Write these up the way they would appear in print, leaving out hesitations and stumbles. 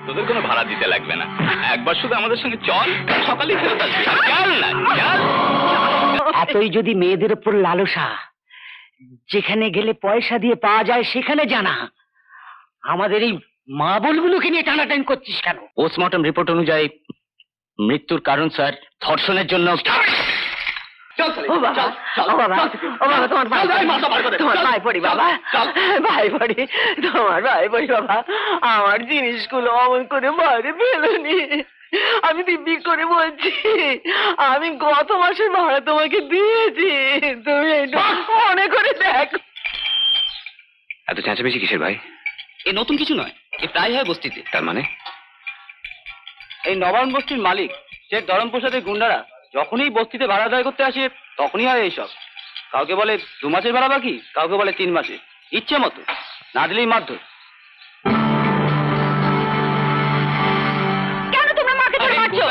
তোদের কোনো ভাড়া দিতে লাগবে না, একবার শুধু আমাদের সঙ্গে চল, সকালেই ফেরত আসবি। চল না, চল। এতই যদি মেয়েদের উপর লালসা, যেখানে গেলে পয়সা দিয়ে পাওয়া যায় সেখানে জানা, আমাদের এই মা বলগুলোকে নিয়ে টানাটানি করছিস কেন? পোস্টমর্টম রিপোর্ট অনুযায়ী মৃত্যুর কারণ স্যার ধর্ষণের জন্য। ও বাবা, ও বাবা, ও বাবা, তোমার ভাই পড়ি বাবা, ভাই পড়ি, তোমার ভাই পড়ি বাবা। আমার জিনিসগুলো অমন করে বাইরে ফেলোনি। আমি দিব্যি করে বলছি, আমি গত মাসের ভাড়া তোমাকে দিয়েছি, তুমি একটু মনে করে দেখো। এত চেঁচামেচি কিসের ভাই? এ নতুন কিছু নয়, এ প্রায় হয় বস্তিতে। তার মানে এই নবায়ন বস্তির মালিক শেখ ধরমপ্রসাদের গুন্ডারা যখনই বস্তিতে ভাড়া আদায় করতে আসে তখনই হয় এইসব। কাউকে বলে 2 মাসের ভাড়া বাকি, কাউকে বলে 3 মাসে, ইচ্ছে মতো, না দিলেই মারধর। কেন তোমরা মাকে ধরে মারছো?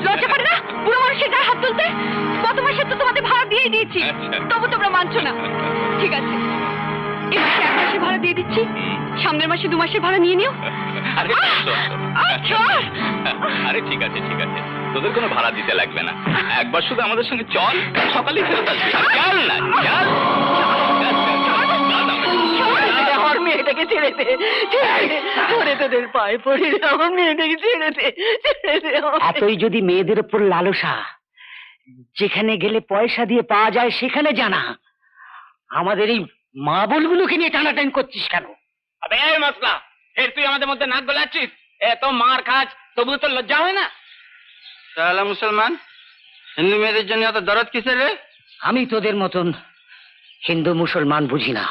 লজ্জা করে না বুড়ো মানুষের গায়ে হাত তুলতে? গত মাসে তো তোমাদের ভাড়া দিয়েই দিয়েছি, তবু তোমরা মানছো না। ঠিক আছে, এই মাসে 1 মাসের ভাড়া দিয়ে দিচ্ছি, সামনের মাসে 2 মাসের ভাড়া নিয়ে নিও। আরে আরে ঠিক আছে, ঠিক আছে, তোদের কোনো ভাড়া দিতে লাগবে না, একবার শুধু আমাদের সঙ্গে চল, সকালেই ফেরত আসবি। চল না, চল। আমার মেয়েটাকে ছেড়ে দে, ছেড়ে তোদের পায়ে পড়ি, আমার মেয়েটাকে ছেড়ে দে, ছেড়ে দে। এতই যদি মেয়েদের উপর লালসা, যেখানে গেলে পয়সা দিয়ে পাওয়া যায় সেখানে জানা, আমাদের এই মা বলগুলোকে নিয়ে টানাটানি করছিস কেন? আবে এই মশলা, এর তুই আমাদের মধ্যে নাক গলাচ্ছিস? এত মার খাস তবু তো লজ্জা হয় না? সালা মুসলমান, হিন্দু মেয়েদের জন্য এত দরদ কিসের রে? আমি তোদের মতন হিন্দু মুসলমান বুঝি না।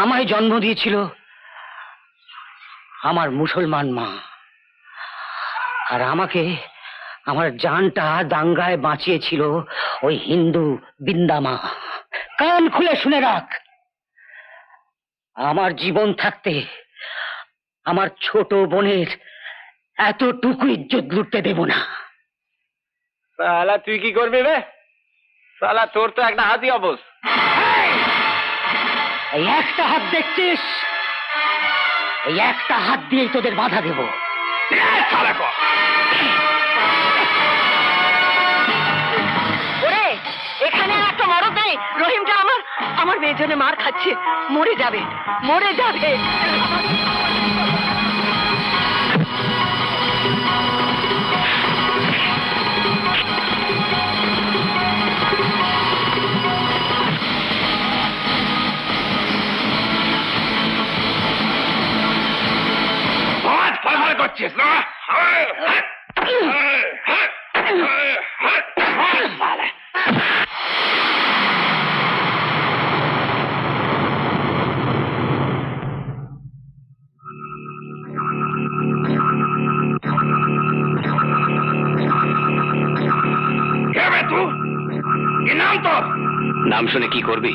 আমায় জন্ম দিয়েছিল আমার মুসলমান মা, আর আমাকে আমার জানটা দাঙ্গায় বাঁচিয়েছিল ওই হিন্দু বিন্দা মা। কান খুলে শুনে রাখ, আমার জীবন থাকতে আমার ছোট বোনের এতটুকু ইজ্জত লুটতে দেব না। সালা তুই কি করবি রে? সালা তোর তো একটা হাতি অবস। এই একটা হাত দেখছিস, এই একটা হাত দিয়েই তোদের বাধা দেব। ওরে, এখানে আর একটা মরদ নেই। রহিমটা আমার মেয়ের জন্য মার খাচ্ছে, মরে যাবে, মরে যাবে। করছিস না? নাম শুনে কি করবি?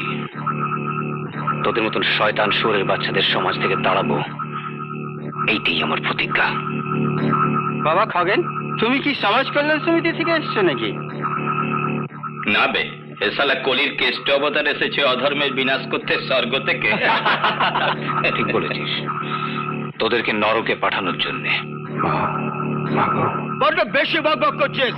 তোদের মতন শয়তান শুয়োরের বাচ্চাদের সমাজ থেকে তাড়াবো, এইটাই আমার প্রতিজ্ঞা। বাবা খগেন, তুমি কি সমাজ কল্যাণ সমিতি থেকে এসছো নাকি? না বে, এ শালা কলির কেষ্ট অবতার এসেছে অধর্মের বিনাশ করতে স্বর্গ থেকে। ঠিক বলেছিস, তোদেরকে নরকে পাঠানোর জন্য। বড্ড বেশি বকবক করছিস।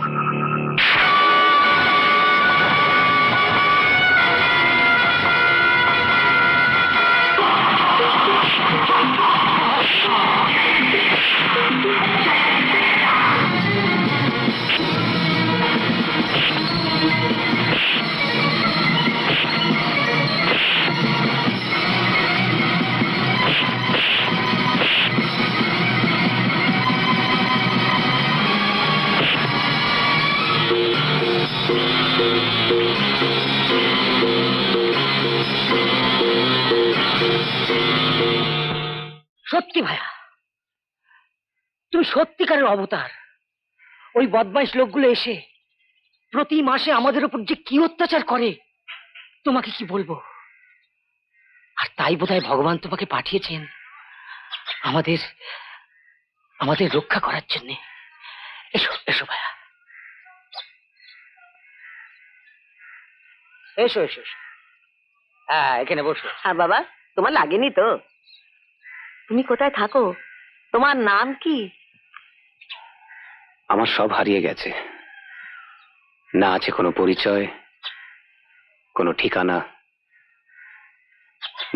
সত্যি ভাইয়া, তুমি সত্যিকারের অবতার। ওই বদমাইশ লোকগুলো এসে প্রতি মাসে আমাদের উপর যে কি অত্যাচার করে তোমাকে কি বলবো। আর তাই বোধহয় ভগবান তোমাকে পাঠিয়েছেন আমাদের আমাদের রক্ষা করার জন্য। এসো এসো ভাইয়া, এসো এসো এসো। হ্যাঁ, এখানে বসো। আর বাবা, তোমার লাগেনি তো? তুমি কোথায় থাকো? তোমার নাম কি? আমার সব হারিয়ে গেছে, না আছে কোনো পরিচয়, কোনো ঠিকানা,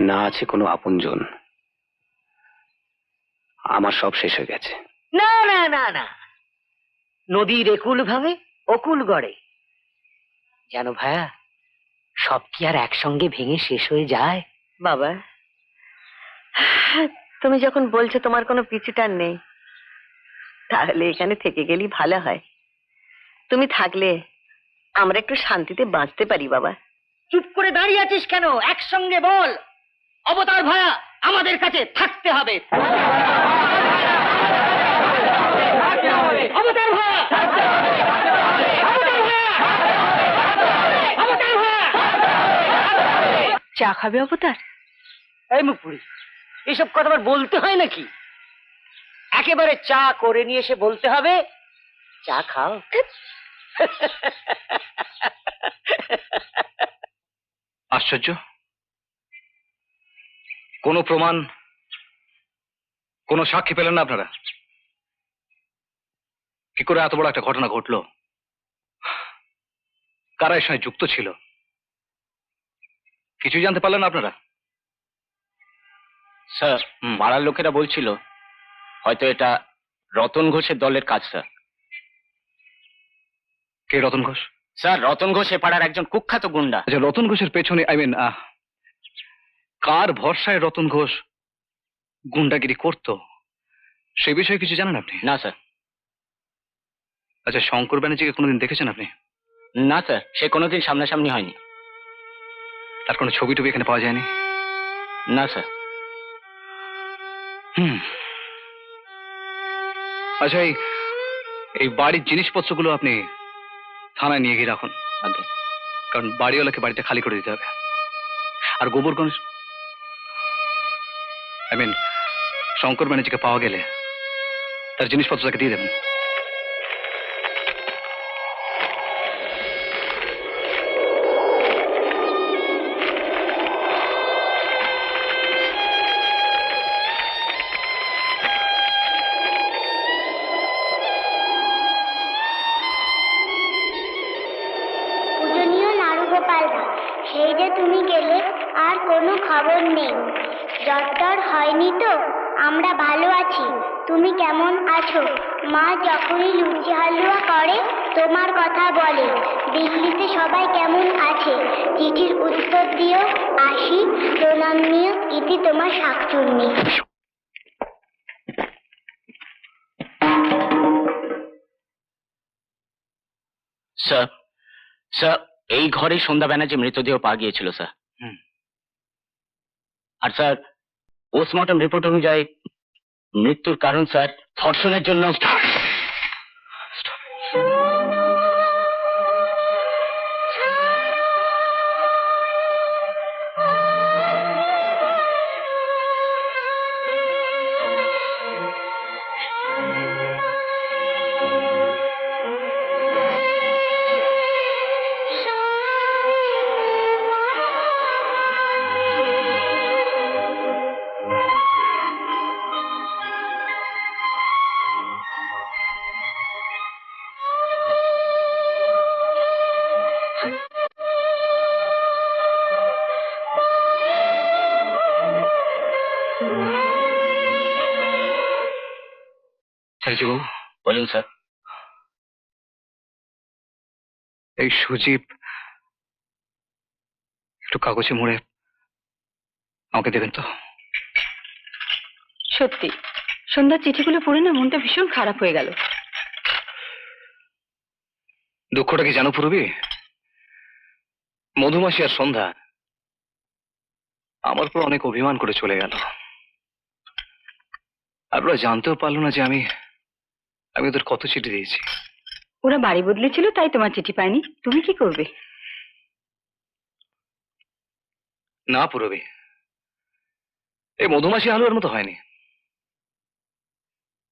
না আছে কোনো আপনজন। আমার সব শেষ হয়ে গেছে। না না না না, নদীর একুল ভাবে অকুল গড়ে। জানো ভাইয়া, সব কি আর একসঙ্গে ভেঙে শেষ হয়ে যায়? বাবা, তুমি যখন বলছো তোমার কোনো পিছুটান নেই, তাহলে এখানে থেকে গেলেই ভালো হয়। তুমি থাকলে আমরা একটু শান্তিতে বাঁচতে পারি বাবা। চুপ করে দাঁড়িয়ে আছিস কেন? একসঙ্গে বল, অবতার ভাইয়া আমাদের কাছে থাকতে হবে। অবতার ভাইয়া, অবতার ভাইয়া, অবতার ভাইয়া। চা খাবে অবতার? এই মুখপুরি, এসব কথা আবার বলতে হয় নাকি? একেবারে চা করে নিয়ে এসে বলতে হবে চা খাও। আশ্চর্য, কোনো প্রমাণ, কোনো সাক্ষী পেলেন না আপনারা? কি করে এত বড় একটা ঘটনা ঘটলো? কারা এর সঙ্গে যুক্ত ছিল? কিছুই জানতে পারলেন না আপনারা? স্যার, পাড়ার লোকেরা বলছিল হয়তো এটা রতন ঘোষের দলের কাজ। স্যার, কে রতন ঘোষ? স্যার রতন ঘোষ এ পাড়ার একজন কুখ্যাত গুন্ডা। আচ্ছা, রতন ঘোষের পেছনে কার ভরসায় রতন ঘোষ গুন্ডাগিরি করতো সে বিষয়ে কিছু জানেন আপনি? না স্যার। আচ্ছা, শঙ্কর ব্যানার্জিকে কোনোদিন দেখেছেন আপনি? না স্যার, সে কোনোদিন সামনাসামনি হয়নি। তার কোনো ছবি টবি এখানে পাওয়া যায়নি? না স্যার। আচ্ছা, এই বাড়ির জিনিসপত্রগুলো আপনি থানায় নিয়ে গিয়ে রাখুন, কারণ বাড়িওয়ালাকে বাড়িটা খালি করে দিতে হবে। আর গোবরগঞ্জ শঙ্কর ব্যানার্জিকে পাওয়া গেলে তার জিনিসপত্র তাকে দিয়ে দেবেন। পূজনীয় নারুগোপাল দা, সেই যে তুমি গেলে আর কোনো খবর নেই। জ্বর হয়নি তো? আমরা ভালো আছি। তুমি কেমন আছো? মা যখনই লুচি হালুয়া করে তোমার কথা বলে। দিল্লিতে সবাই কেমন আছে? চিঠির উত্তর দিও। আসি, প্রণাম নিও। ইতি তোমার শাকচুন্নি। স্যার, স্যার এই ঘরে সন্ধ্যা ব্যানার্জি মৃতদেহ পাওয়া গিয়েছিল স্যার। আর স্যার, পোস্টমর্টম রিপোর্ট অনুযায়ী মৃত্যুর কারণ স্যার ধর্ষণের জন্য। বাবু, বলুন স্যার। এই সুজীব একটু কাগজে মুড়ে আমাকে দেবেন তো? সত্যি সন্ধ্যার চিঠিগুলো পড়ে না মনটা ভীষণ খারাপ হয়ে গেল। দুঃখটা কি জানো পূর্বী? মধুমাসী আর সন্ধ্যা আমার উপর অনেক অভিমান করে চলে গেল। আর ওরা জানতেও পারলো না যে আমি ওদের কত চিঠি দিয়েছি। ওরা বাড়ি বদলেছিল তাই তোমার চিঠি পায়নি, তুমি কি করবে? না পূরবী, এই মধুমাসী হালুয়ার মতো হয়নি।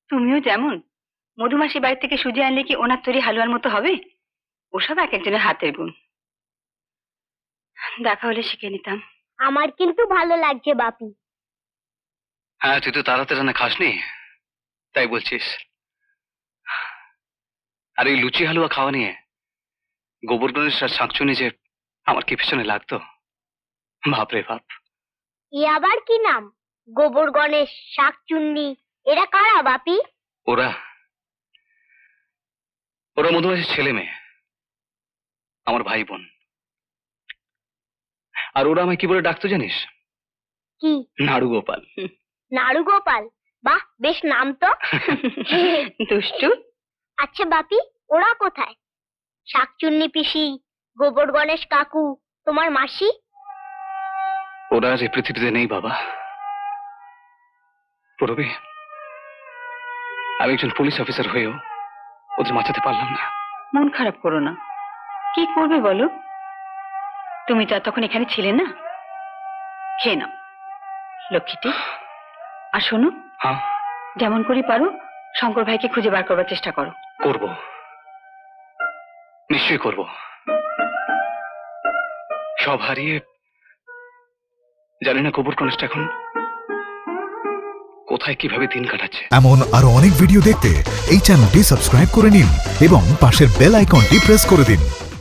তুমিও যেমন মধুমাসি বাড়ি থেকে সুজি আনলে কি ওনার তৈরি হালুয়ার মতো হবে? ওসব এক একজনের হাতের গুণ। দেখা হলে শিখে নিতাম। আমার কিন্তু ভালো লাগছে বাপি। হ্যাঁ, তুই তো তাড়াতাড়ি রান্না খাসনি। তাই বলছিস? আর এই লুচি হালুয়া খাওয়া নিয়ে গোবর গণেশ আর শাঁকচুনি যে আমার কি পিছনে লাগতো, বাপরে বাপ। এ আবার কি নাম? গোবর গণেশ, শাকচুন্নি, এরা কারা বাপি? ওরা ওরা মধুমাছির ছেলে মেয়ে, আমার ভাই বোন। আর ওরা আমায় কি বলে ডাকতো জানিস? কি? নাড়ু গোপাল। নাড়ু গোপাল? বাহ, বেশ নাম তো। দুষ্টু। আচ্ছা বাপি, ওরা কোথায়? শাকচুন্নি পিসি, গোবর গণেশ কাকু, তোমার মাসি? ওরা আজ এই পৃথিবীতে নেই বাবা। পূরবী, আমি একজন পুলিশ অফিসার হয়েও ওদের বাঁচাতে পারলাম না। মন খারাপ করো না, কি করবে বলো? তুমি তো তখন এখানে ছিলে না। খেয়ে নাও লক্ষ্মীটি। আর শোনো, হ্যাঁ, যেমন করে পারো শঙ্কর ভাইকে খুঁজে বার করবার চেষ্টা করো। করব, নিশ্চয়ই করব। সব হারিয়ে জানি না গোবর গণেশটা এখন কোথায় কিভাবে দিন কাটাচ্ছে। এমন আরো অনেক ভিডিও দেখতে এই চ্যানেলটি সাবস্ক্রাইব করে নিন এবং পাশের বেল আইকনটি প্রেস করে দিন।